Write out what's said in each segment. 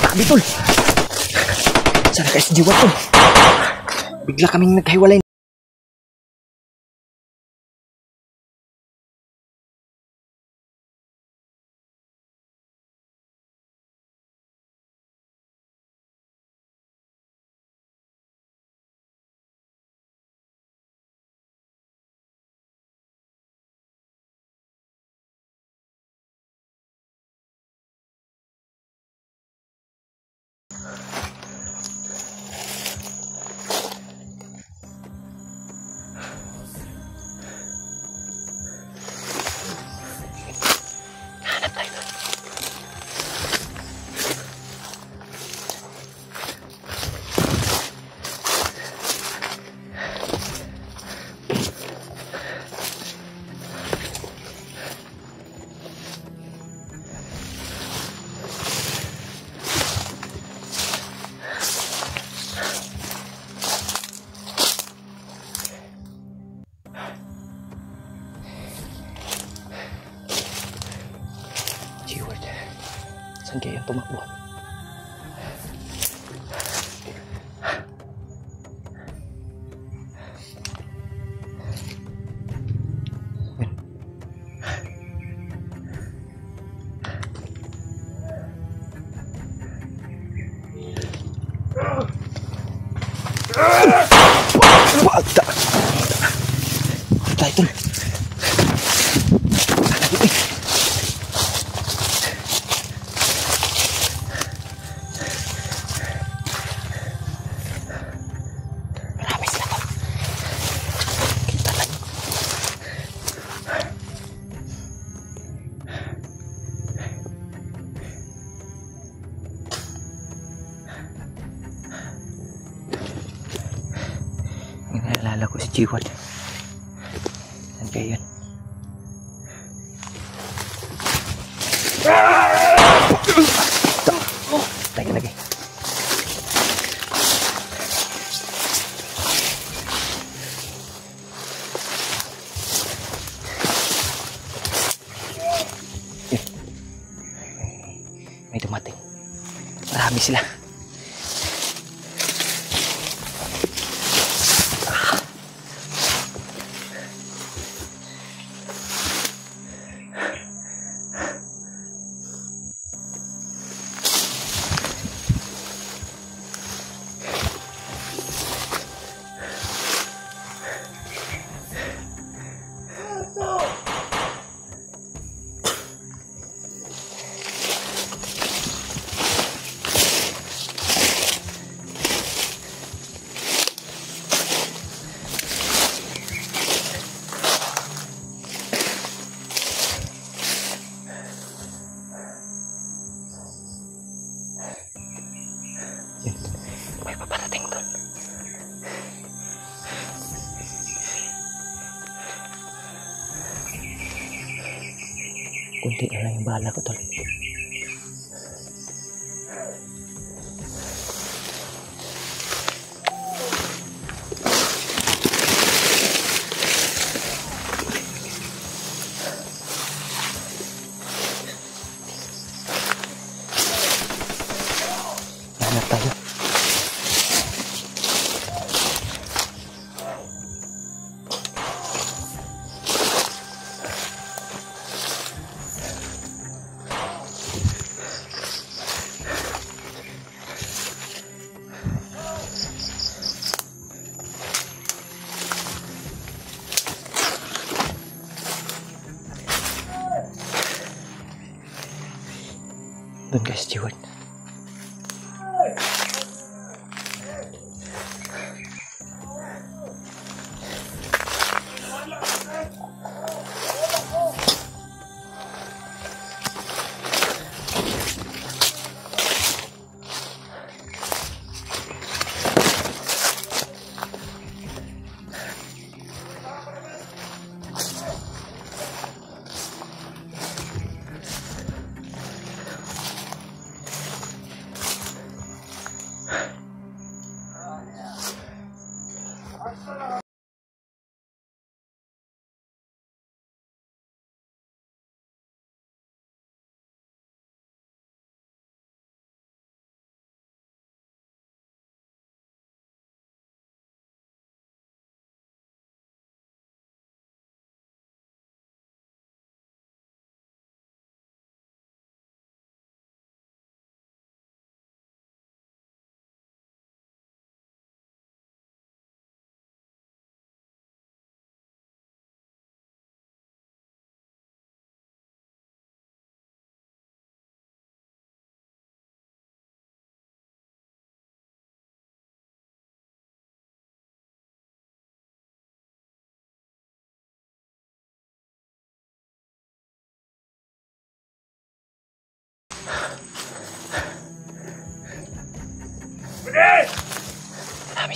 Tabi tol. Sana kayo si Jiwat tol. Bigla kaming nagkahiwalay. Jiwat, saan kaya tumakbo? Tayo tol. Naalala ko si Jiwat. Saan kaya yun? Tayo lagi. May dumating. Marami sila. May paparating doon. Kunti na lang yung bala ko tol. Hanap tayo. Doon guys, Jiwat.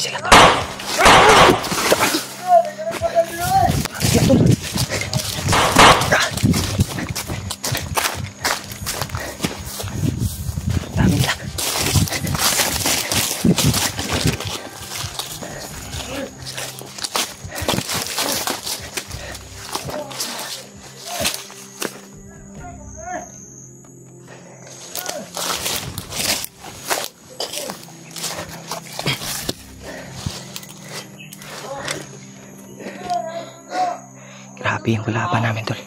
sila tol. Sila tol. Dami nila. Grabe yung kalaban namin tol.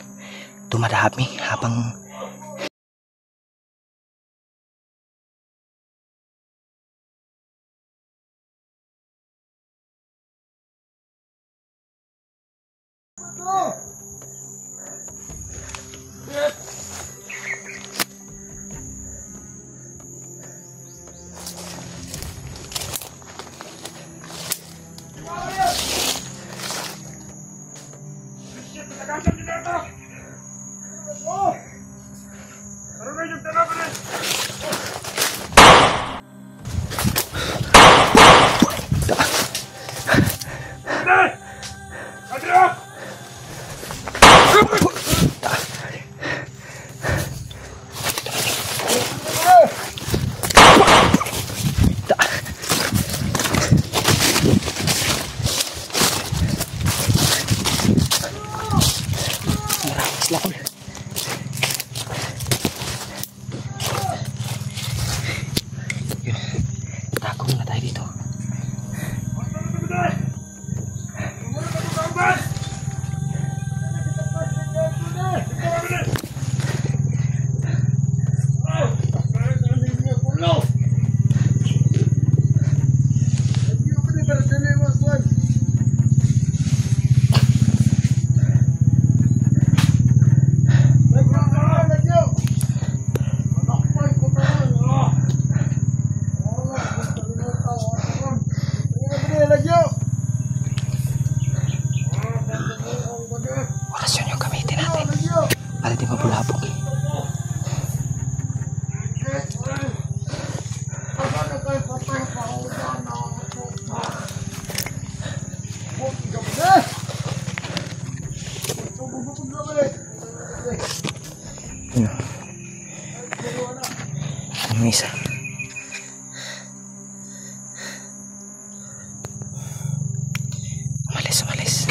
Dumadami habang sila tol. Yun. Tago muna tayo dito. Orasyon yung gamitin natin para di mabulabog. Ano? Ang isa. Umalis.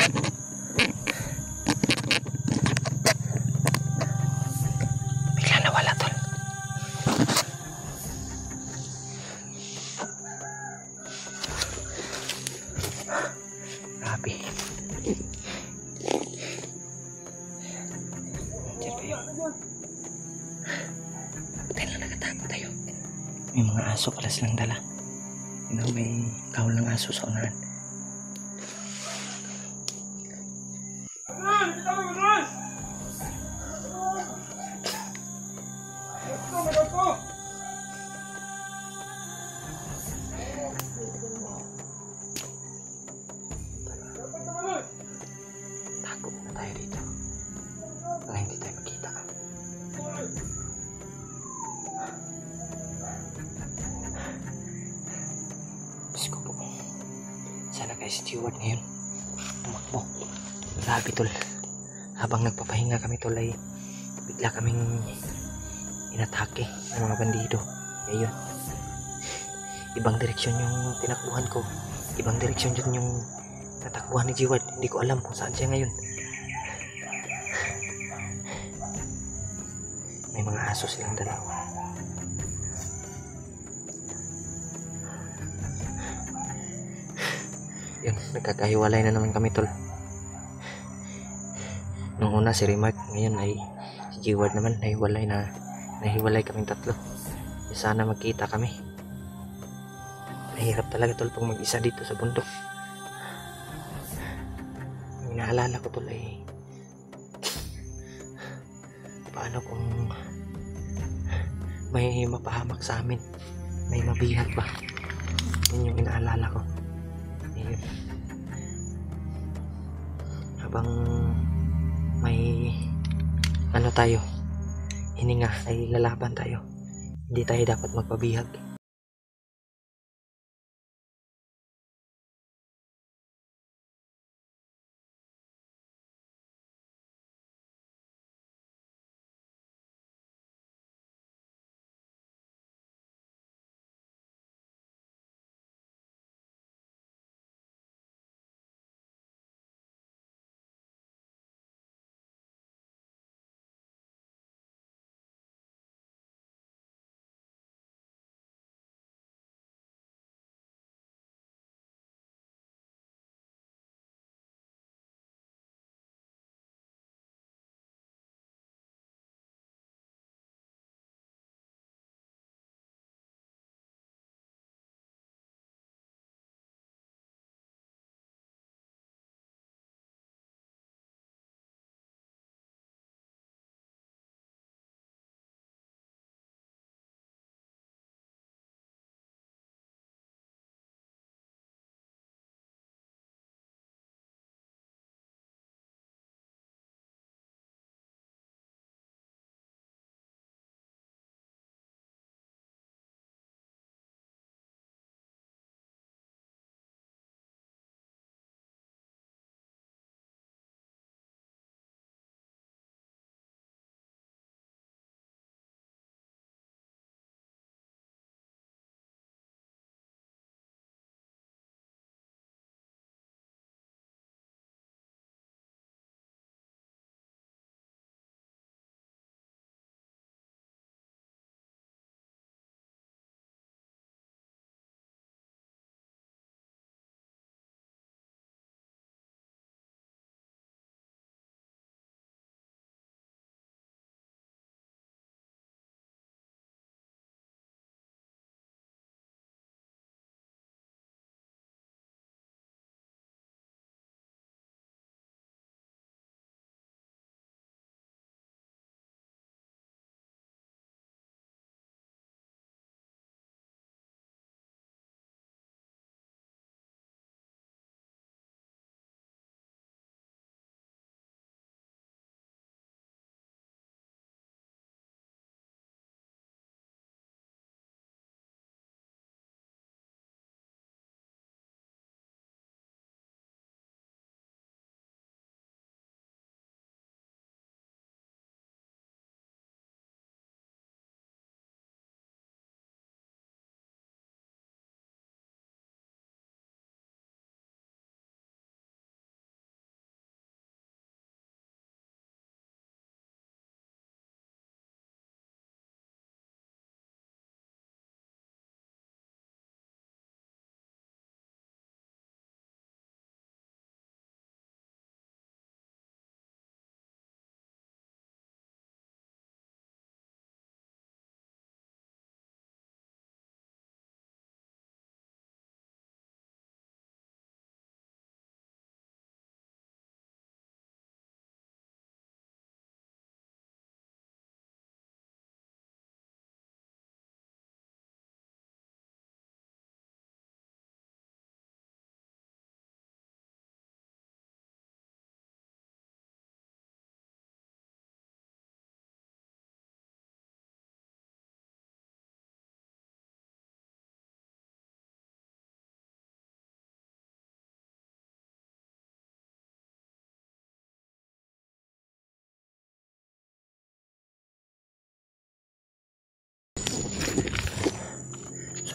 Bigla nawala tol. Grabe. Diyan kayo. Buti na nakatago tayo. May mga aso pala silang dala. May kahol ng aso sa unahan. Tago muna tayo dito para hindi tayo makita. Diyos ko po, sana kay steward ngayon tumakbo. Grabe tol, habang nagpapahinga kami tol ay bigla kaming inatake ng mga bandido. Ngayon ibang direksyon yung tinakbuhan ko, ibang direksyon yun yung natakbuhan ni Jiwad. Hindi ko alam kung saan siya ngayon. May mga aso silang dalawa. Yun, nagkakahiwalay na naman kami tol. Nung una si Remark, ngayon ay si Jiwad naman. Nahiwalay kaming tatlo. Sana magkita kami. Mahirap talaga tol pag mag-isa dito sa bundok. Ang naalala ko tol ay paano kung may mapahamak sa amin, may mabihag ba. Yun yung inaalala ko. Ayun. Habang may ano tayo, hininga, ay lalaban tayo. Hindi tayo dapat magpabihag.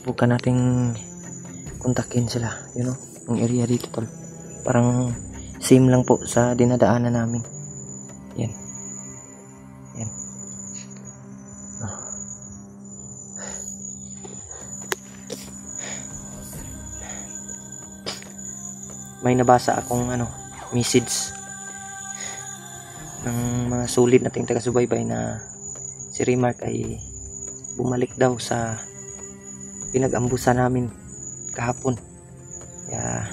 subukan nating kontakin sila, yung area dito tol. Parang same lang po sa dinadaanan namin. Yan. May nabasa akong message ng mga sulit nating taga-subaybay na si Remark ay bumalik daw sa pinag-ambusan namin kahapon. Kaya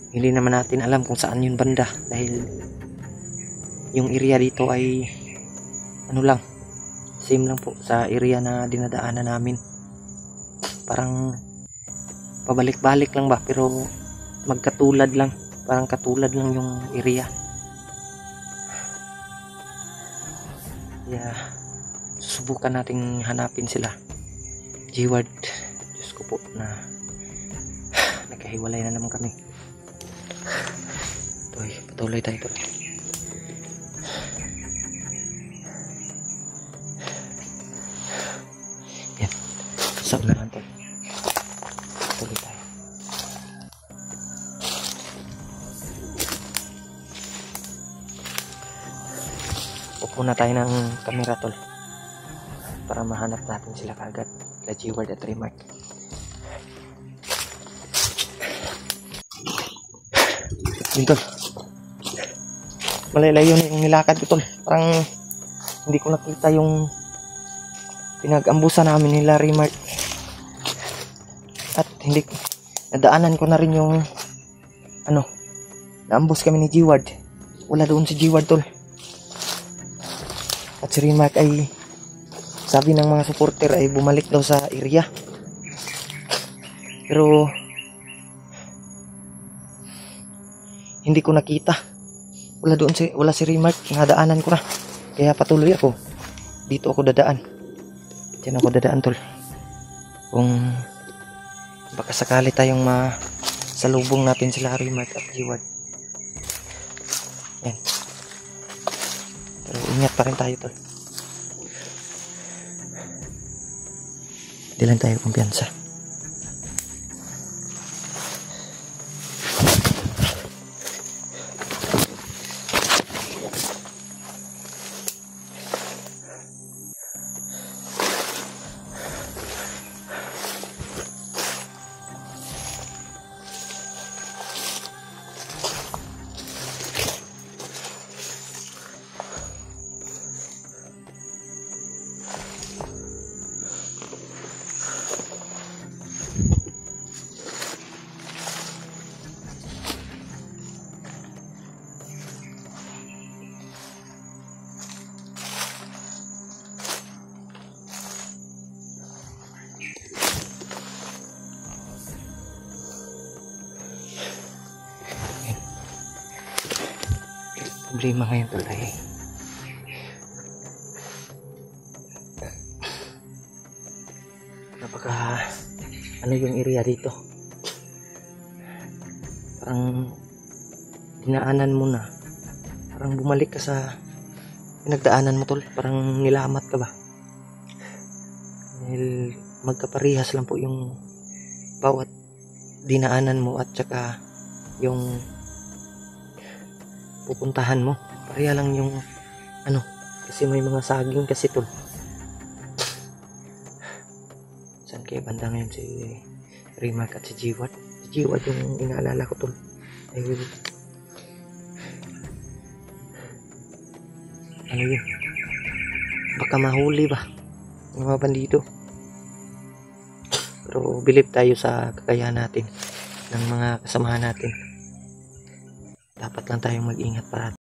hindi naman natin alam kung saan yun banda, dahil yung area dito ay lang, same lang po sa area na dinadaanan namin. Parang pabalik-balik lang ba, pero magkatulad lang, parang katulad lang yung area. Kaya susubukan nating hanapin sila. G-word, Diyos ko po, na nagkahiwalay na naman kami. Patuloy tayo. Yan, sab naman to. Patuloy tayo. Muna tayo ng camera tol para mahanap natin sila kagad, la G-word at Remark. Dito malalayo na yung nilakad ko tol, parang hindi ko nakita yung pinag-ambusan namin nila Remark, at hindi nadaanan ko na rin yung naambus kami ni G-word. Wala doon si G-word tol. At si Remark ay sabi ng mga supporter ay bumalik daw sa area. Pero hindi ko nakita. Wala si Remark. Nadaanan ko na. Kaya patuloy ako. Dito ako dadaan. Diyan ako dadaan tol. Kung baka sakali tayong masalubong natin sila Remark at G-word. Yan. Pero ingat pa rin tayo tol. Hindi lang tayo kumpiyansa. Problema ngayon tol ay napaka yung area dito, parang dinaanan mo na, parang bumalik ka sa pinagdaanan mo tol, parang nilamat ka ba, dahil magkaparihas lang po yung bawat dinaanan mo at saka yung pupuntahan mo. Pareha lang yung kasi may mga saging kasi tol. Saan kaya banda ngayon si Remark at si G-word? Si G-word yung inaalala ko tol. Ayun. Yun? Baka mahuli ba yung mga bandido? Pero believe tayo sa kakayahan natin ng mga kasamahan natin. Dapat lang tayong mag-ingat parati.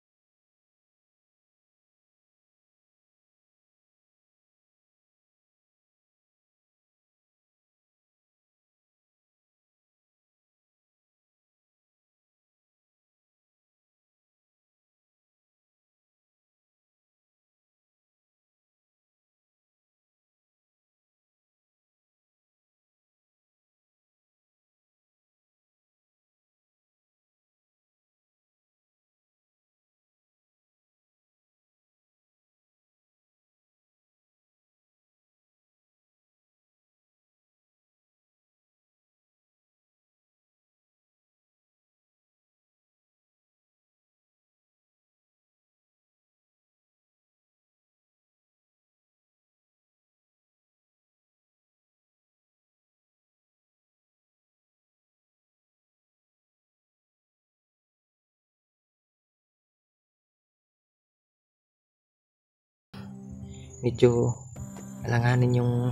medyo alanganin yung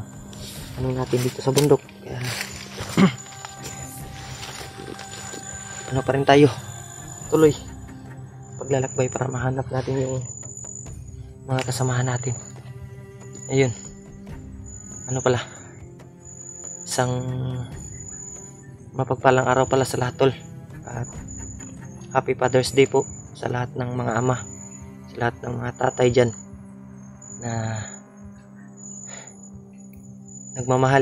ano natin dito sa bundok. Kaya ano pa rin tayo, tuloy paglalakbay para mahanap natin yung mga kasamahan natin. Ayun, ano pala, isang mapagpalang araw pala sa lahat, tol. At Happy Father's Day po sa lahat ng mga ama, sa lahat ng mga tatay dyan na nagmamahal.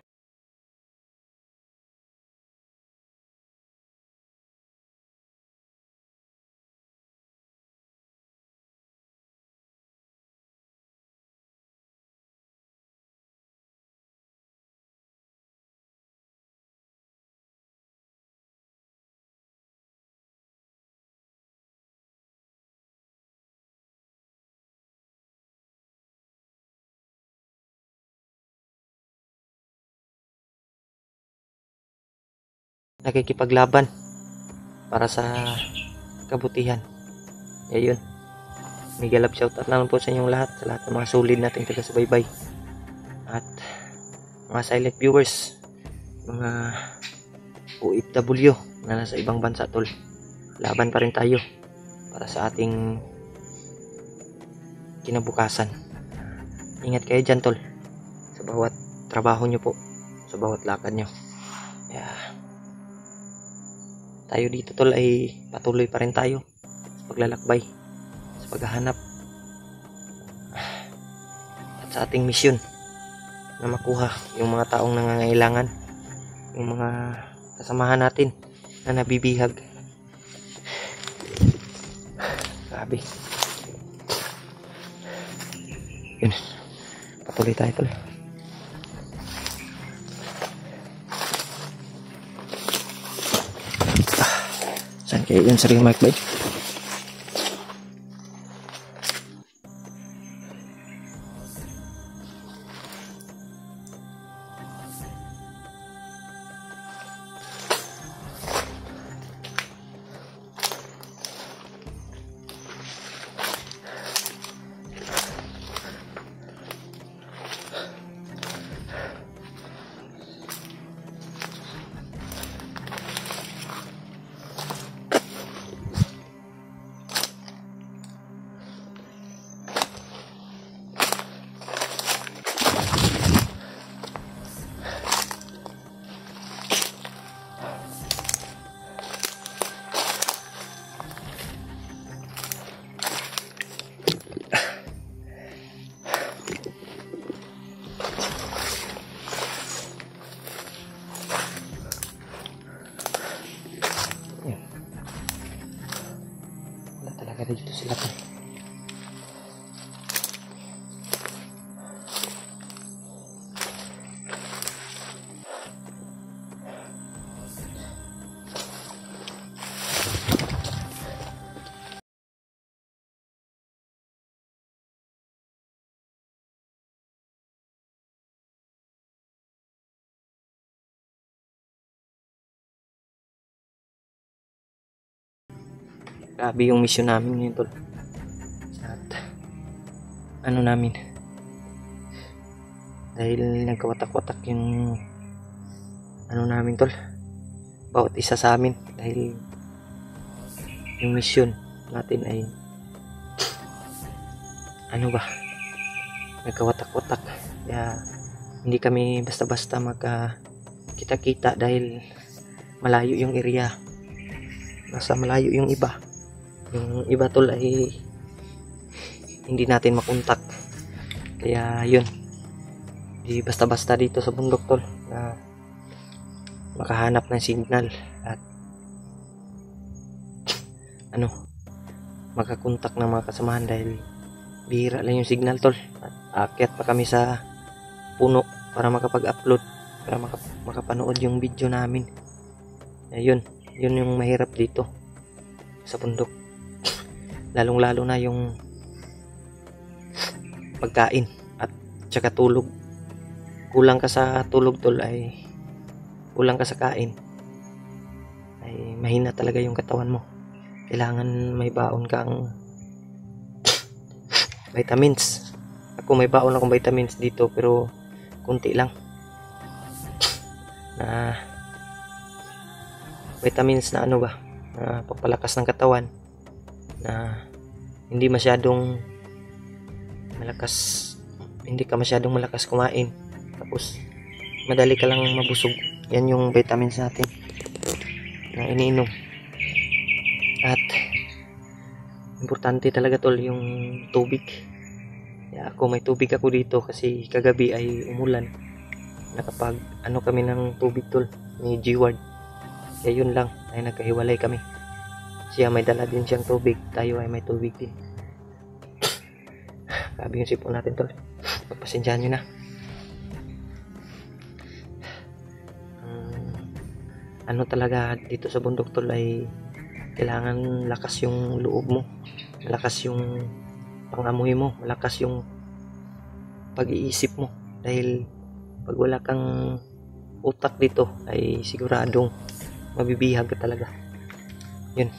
Nakikipaglaban para sa kabutihan. Ayun, mega love shoutout naman po sa inyong lahat, sa lahat ng mga solid nating taga-subaybay at mga silent viewers, mga OFW na nasa ibang bansa, tol. Laban pa rin tayo para sa ating kinabukasan. Ingat kayo dyan, tol, sa bawat trabaho nyo po, sa bawat lakad nyo. Tayo dito, tol, ay patuloy pa rin tayo sa paglalakbay, sa paghahanap at sa ating misyon na makuha yung mga taong nangangailangan, yung mga kasamahan natin na nabibihag. Grabe. Yun, patuloy tayo, tol. Saan kayo yun sa ring mic ba? Ada dito sila, tol. Grabe yung mission namin ngayon, tol. At ano namin, dahil nagkawatak-watak yung ano namin, tol, bawat isa sa amin, dahil yung mission natin ay ano ba, nagkawatak-watak. Kaya hindi kami basta-basta magkita-kita dahil malayo yung area, nasa malayo yung iba. Yung iba, tol, ay hindi natin makontak. Kaya yun, di basta-basta dito sa bundok, tol, na makahanap ng signal at ano, makakontak ng mga kasamahan dahil bihira lang yung signal, tol. At aakyat pa kami sa puno para makapag-upload, para makapanood yung video namin. Ayun, yun yung mahirap dito sa bundok. Lalong-lalo na yung pagkain at tsaka tulog. Kulang ka sa tulog, tol, ay kulang ka sa kain, ay mahina talaga yung katawan mo. Kailangan may baon kang vitamins at ako may baon akong vitamins dito pero kunti lang na vitamins na ano ba, na papalakas ng katawan, na hindi masyadong malakas, hindi ka masyadong malakas kumain, tapos madali ka lang mabusog. Yan yung vitamins natin na iniinom. At importante talaga tol yung tubig. Kaya ako, may tubig ako dito kasi kagabi ay umulan. Nakapag ano kami ng tubig tol ni G-Ward. Kaya yun lang, ay nagkahiwalay kami. Siya may dala din siyang tubig, tayo ay may tubig din. Grabe yung sipon natin tol, pagpasensyahan nyo na. Ano talaga dito sa bundok tol ay kailangan lakas yung loob mo, malakas yung pangamoy mo, malakas yung pag-iisip mo, dahil pag wala kang utak dito ay siguradong mabibihag ka talaga. Yun,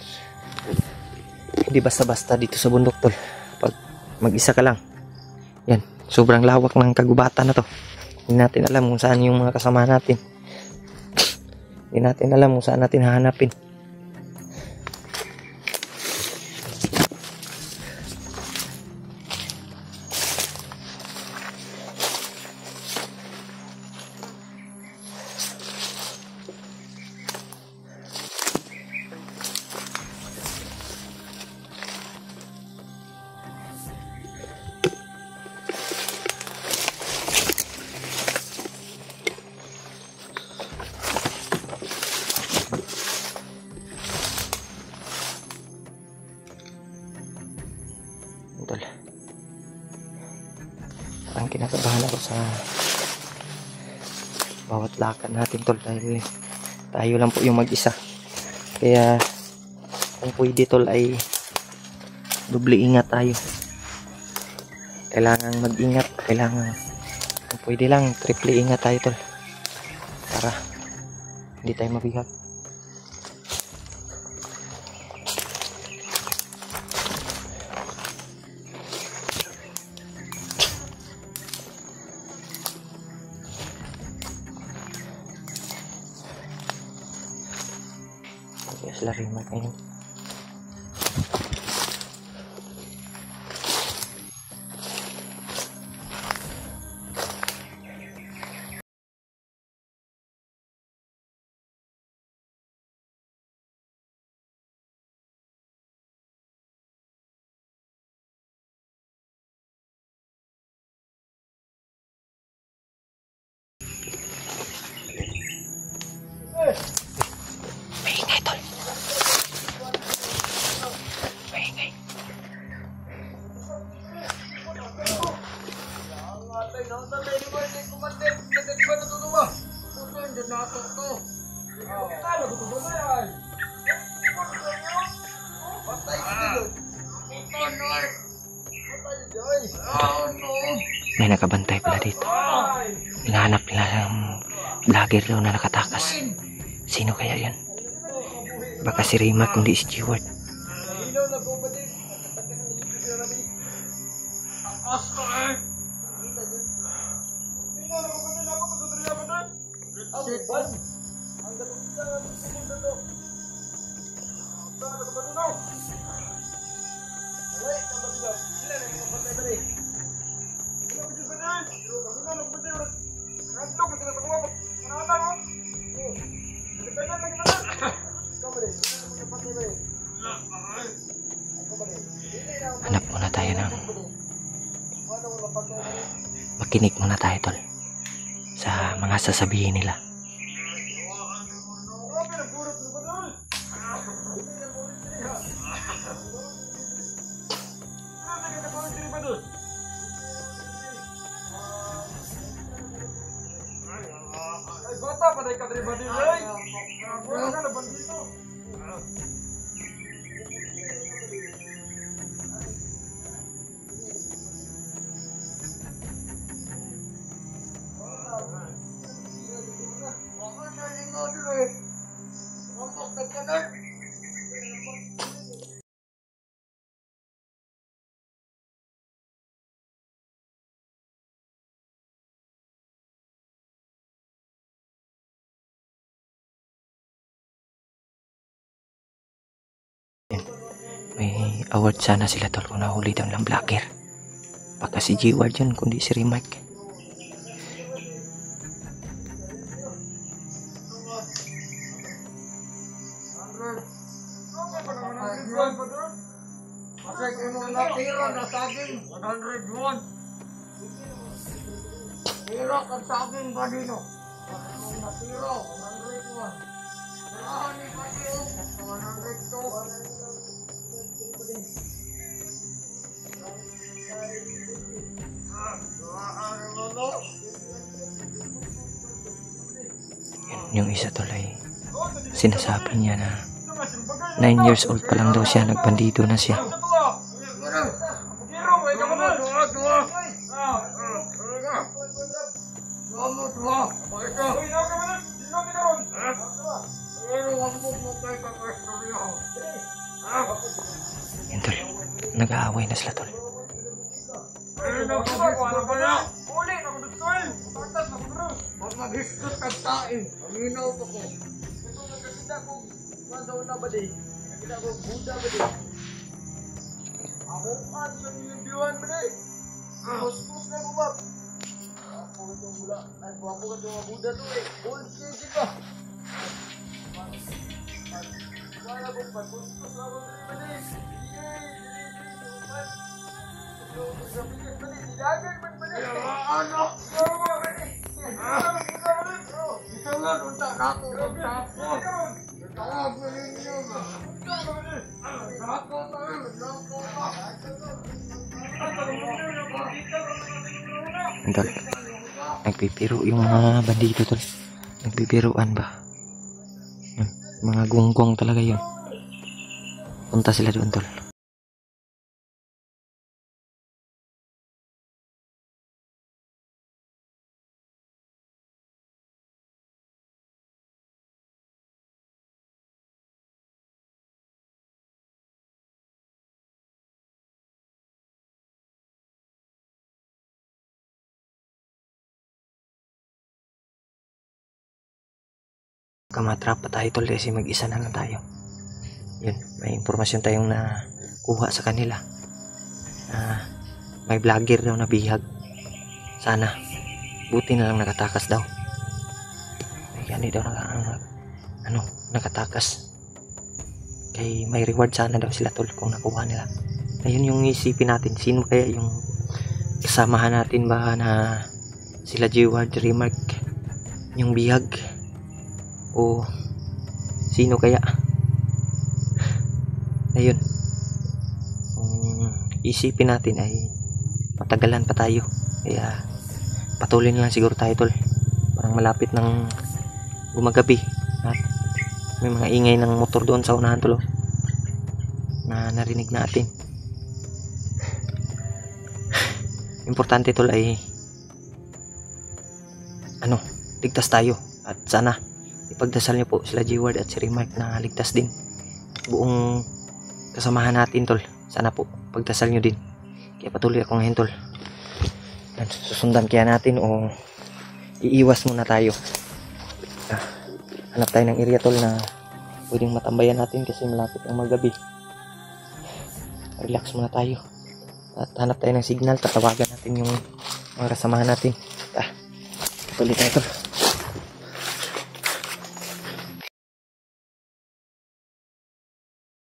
hindi basta-basta dito sa bundok tol pag mag-isa ka lang. Yan, sobrang lawak ng kagubatan na to. Hindi natin alam kung saan yung mga kasama natin, hindi natin alam kung saan natin hahanapin. Tol, parang kinakabahan ako sa bawat lakad natin tol, dahil tayo lang po yung mag-isa. Kaya kung pwede tol ay doble ingat tayo. Kailangan mag-ingat, kailangan kung pwede lang triple ingat tayo tol, para hindi tayo mabigat. Sila rin mag-inom. Maingay tol, maingay. May nakabantay pala dito. Hinahanap nila ng vlogger daw na nakatakas. Sino kaya yan? Baka si Raymart kundi si G-Ward. Hanap muna tayo ng makinig muna tayo tol sa mga sasabihin nila. Bata pa ka dari bandit ay. Wala ka na bandito. Wala na lingod rin. Ngomong ka na. Yan. May award sana sila tol kung nahuli daw ng vlogger. Baka si G-Ward yun, kundi si Remark. Masay kuno natira na saging 101. Tira ka saging ba dino? Natira 101. Ani pa diyo 102. Yung isa tuloy, sinasabi niya na 9 years old pa lang daw siya, nagbandido na siya. Yan tol, nag-aaway na sila tol. Mag-hiskot ang tain. Aminaw pa ko. Masaw na ba di? Kita ko Buddha ba di? Ako an sa nilibiyuhan ba di? Kuskus na mo ba? Ako itong mula. Ay, ako ka itong Buddha to eh. Bullshit ba? Wala kong pagkuskus na ako ba di? Ano? Isunod unta nato ng tapo. Tawag mo ninyo ba? Tapo tayo, tapo pa. Tol, nagpipiro yung mga bandido tol. Nagpipiruan ba? Mga gunggong talaga yun. Punta sila doon tol. Kamatrap pa tayo tol kasi mag-isa na lang tayo. Yun, may impormasyon tayong nakuha sa kanila. May vlogger daw na bihag. Sana, buti na lang nakatakas daw. Ay, daw nakatakas. Kay may reward sana daw sila tol kung nakuha nila. Ayun yung isipin natin, sino kaya yung kasamahan natin ba na sila G-Ward, Remark, yung bihag? O sino kaya? Ayun, isipin natin ay matagalan pa tayo, kaya patuloy na lang siguro tayo tol. Parang malapit ng gumagabi at may mga ingay ng motor doon sa unahan tol na narinig natin. Importante tol ay ligtas tayo at sana ipagdasal niyo po sila G-Ward at si Remark na ligtas din. Buong kasamahan natin tol, sana po pagdasal niyo din. Kaya patuloy ako ngayon tol. Susundan kaya natin o iiwas muna tayo. Hanap tayo ng area tol na pwedeng matambayan natin kasi malapit ang magabi. Relax muna tayo at hanap tayo ng signal, tatawagan natin yung mga kasamahan natin. Patuloy tayo tol.